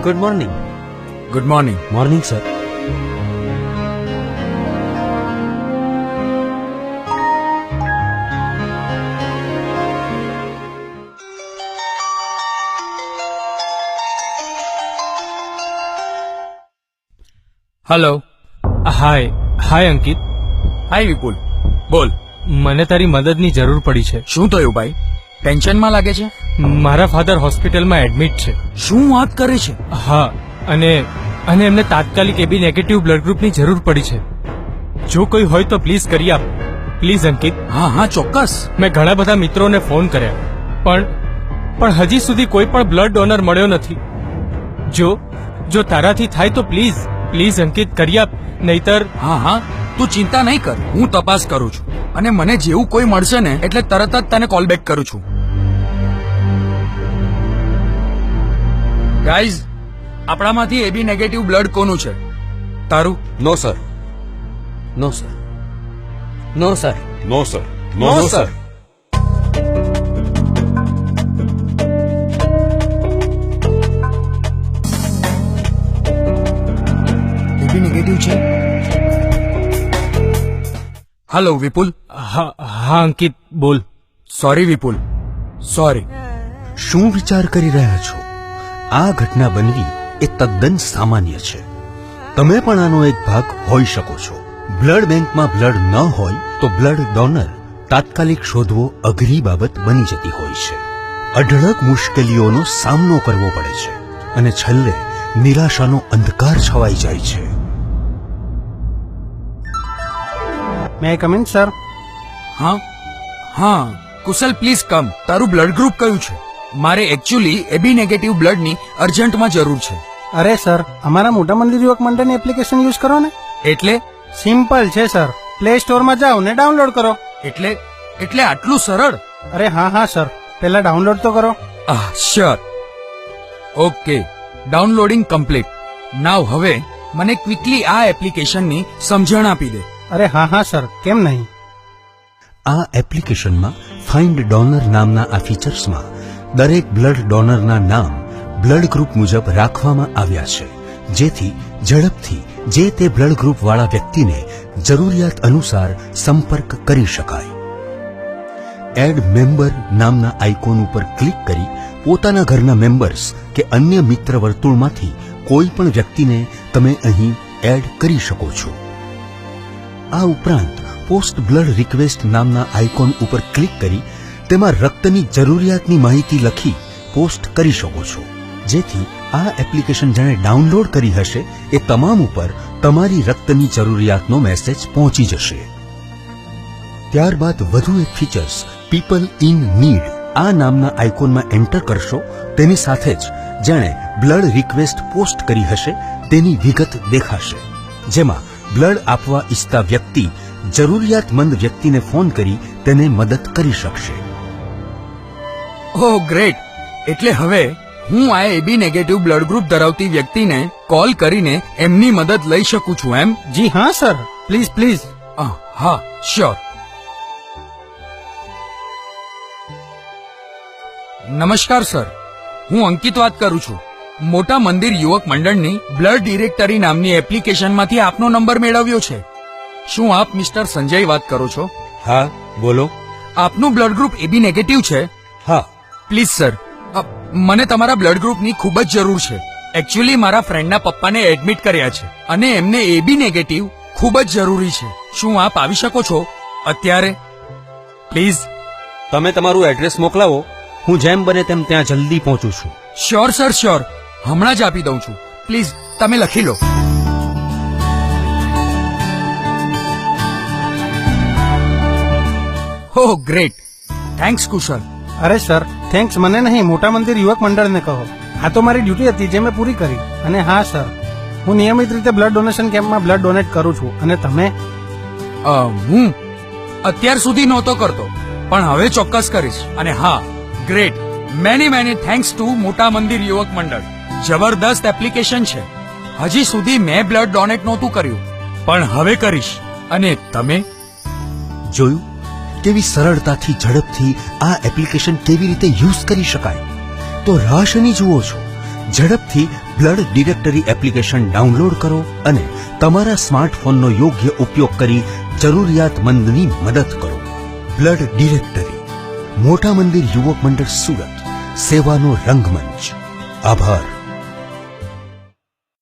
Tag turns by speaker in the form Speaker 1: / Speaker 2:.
Speaker 1: Good morning.
Speaker 2: Good morning.
Speaker 1: Morning sir.
Speaker 2: Hello.
Speaker 3: Hi Ankit.
Speaker 2: Hi Vipul, બોલ.
Speaker 3: મને તારી મદદની જરૂર પડી છે.
Speaker 2: શું થયું ભાઈ? ટેન્શનમાં લાગે છે?
Speaker 3: મારા ફાધર હોસ્પિટલમાં એડમિટ છે.
Speaker 2: શું વાત કરે છે?
Speaker 3: હા, અને એમને તાત્કાલિક એબી નેગેટિવ બ્લડ ગ્રુપની જરૂર પડી છે. જો કોઈ હોય તો પ્લીઝ કરી આપ. પ્લીઝ અંકિત.
Speaker 2: હા ચોક્કસ.
Speaker 3: મેં ઘણા બધા મિત્રોને ફોન કર્યા, પણ હજી સુધી કોઈ પણ બ્લડ ડોનર મળ્યો નથી. જો તારાથી થાય તો પ્લીઝ અંકિત કરી આપ, નહીતર.
Speaker 2: હા તું ચિંતા નહીં કર, હું તપાસ કરું છું અને મને જેવું કોઈ મળશે ને એટલે તરત જ તને કોલ બેક કરું છું. ગાઈઝ, આપણામાંથી એબી નેગેટિવ બ્લડ કોનું છે? તારું?
Speaker 1: નો સર. નો સર. નો સર.
Speaker 4: નો સર.
Speaker 1: નો સર.
Speaker 2: એબી નેગેટિવ છે. હેલો વિપુલ.
Speaker 3: હા અંકિત, બોલ.
Speaker 2: સોરી વિપુલ, સોરી.
Speaker 5: શું વિચાર કરી રહ્યા છો? આ ઘટના બનવી એ તદ્દન સામાન્ય છે. તમે પણ આનો એક ભાગ હોઈ શકો છો. બ્લડ બેંકમાં બ્લડ ન હોય તો બ્લડ ડોનર તાત્કાલિક શોધવો અઘરી બાબત બની જતી હોય છે. અઢળક મુશ્કેલીઓનો સામનો કરવો પડે છે અને છેલ્લે નિરાશાનો અંધકાર છવાઈ જાય છે.
Speaker 6: મે આઈ કમ ઇન સર?
Speaker 2: હા કુશલ, પ્લીઝ કમ. તારું બ્લડ ગ્રુપ કયું છે? મારે એકચ્યુઅલી એબી નેગેટિવ બ્લડની અર્જન્ટમાં જરૂર છે.
Speaker 6: અરે સર, અમારા મોટા મંદિર યુવક મંડળની એપ્લિકેશન યુઝ કરો ને.
Speaker 2: એટલે
Speaker 6: સિમ્પલ છે સર. પ્લે સ્ટોરમાં જાઓ ને ડાઉનલોડ કરો.
Speaker 2: એટલે આટલું સરળ?
Speaker 6: અરે હા સર, પહેલા ડાઉનલોડ તો કરો.
Speaker 2: Sure. Okay, downloading complete. Now હવે મને ક્વિકલી આ એપ્લિકેશનની સમજણ આપી દે.
Speaker 6: અરે હા સર, કેમ નહીં.
Speaker 5: આ એપ્લિકેશનમાં ફાઇન્ડ ડોનર નામના આ ફીચર્સમાં દરેક બ્લડ ડોનરના નામ બ્લડ ગ્રુપ મુજબ રાખવામાં આવ્યા છે, જેથી ઝડપથી જે તે બ્લડ ગ્રુપ વાળા વ્યક્તિને જરૂરિયાત અનુસાર સંપર્ક કરી શકાય. એડ મેમ્બર નામના આઇકોન ઉપર ક્લિક કરી પોતાના ઘરના મેમ્બર્સ કે અન્ય મિત્ર વર્તુળમાંથી કોઈ પણ વ્યક્તિને તમે અહીં એડ કરી શકો છો. આ ઉપરાંત પોસ્ટ બ્લડ રિક્વેસ્ટ નામના આઇકોન ઉપર ક્લિક કરી તેમાં રક્તની જરૂરિયાતની માહિતી લખી પોસ્ટ કરી શકો છો, જેથી આ એપ્લિકેશન જેણે ડાઉનલોડ કરી હશે એ તમામ ઉપર તમારી રક્તની જરૂરિયાતનો મેસેજ પહોંચી જશે. ત્યારબાદ વધુ એક ફીચર્સ પીપલ ઇન નીડ આ નામના આઇકોનમાં એન્ટર કરશો તેની સાથે જ જેણે બ્લડ રિક્વેસ્ટ પોસ્ટ કરી હશે તેની વિગત દેખાશે, જેમાં બ્લડ આપવા ઈચ્છતા વ્યક્તિ જરૂરિયાતમંદ વ્યક્તિને ફોન કરી તેને મદદ કરી શકશે.
Speaker 2: ઓહ ગ્રેટ! એટલે હવે હું આ એબી નેગેટિવ બ્લડ ગ્રુપ ધરાવતી વ્યક્તિને કોલ કરીને એમની મદદ લઈ શકું છું, એમ?
Speaker 6: જી હા સર, પ્લીઝ.
Speaker 2: હા શ્યોર. નમસ્કાર સર, હું અંકિત વાત કરું છું. મોટા મંદિર યુવક મંડળની બ્લડ ડિરેક્ટરી નામની એપ્લિકેશનમાંથી આપનો નંબર મેળવ્યો છે. શું આપ મિસ્ટર સંજય વાત કરો છો?
Speaker 1: હા, બોલો.
Speaker 2: આપનું બ્લડ ગ્રુપ એબી નેગેટિવ છે?
Speaker 1: હા.
Speaker 2: પ્લીઝ સર, મને તમારા બ્લડ ગ્રુપની ખૂબ જ જરૂર છે. એકચ્યુઅલી મારા ફ્રેન્ડના પપ્પાને એડમિટ કર્યા છે અને એમને એબી નેગેટિવ ખૂબ જ જરૂરી છે. શું આપ આવી શકો છો અત્યારે? પ્લીઝ.
Speaker 1: તમે તમારું એડ્રેસ મોકલાવો, હું જેમ બને તેમ ત્યાં જલ્દી પહોંચું છું.
Speaker 2: Sure sir, sure. હમણાં જ આપી દઉં છું. પ્લીઝ તમે લખી લો. ઓહ ગ્રેટ, થેન્ક્સ કુશલ.
Speaker 6: અરે સર, થેન્ક્સ મને નહીં, મોટા મંદિર યુવક મંડળને કહો. આ તો મારી ડ્યુટી હતી જે મેં પૂરી કરી. અને હા સર, હું નિયમિત રીતે બ્લડ ડોનેશન કેમ્પમાં બ્લડ ડોનેટ કરું છું. અને તમે?
Speaker 2: હું અત્યાર સુધી નહોતો કરતો, પણ હવે ચોક્કસ કરીશ. અને હા, ગ્રેટ, મેની થેન્ક્સ ટુ મોટા મંદિર યુવક મંડળ. જબરદસ્ત એપ્લિકેશન છે. હજી સુધી મેં બ્લડ ડોનેટ નહોતું કર્યું, પણ હવે કરીશ. અને તમે?
Speaker 5: જોયું કેવી સરળતાથી ઝડપથી આ એપ્લિકેશન કેવી રીતે યુઝ કરી શકાય? તો રાહ શેની જુઓ છો? ઝડપથી બ્લડ ડિરેક્ટરી એપ્લિકેશન ડાઉનલોડ કરો અને તમારા સ્માર્ટફોનનો યોગ્ય ઉપયોગ કરી જરૂરિયાતમંદની મદદ કરો. બ્લડ ડિરેક્ટરી, મોટા મંદિર યુવક મંડળ, સુરત. સેવાનો રંગમંચ. આભાર.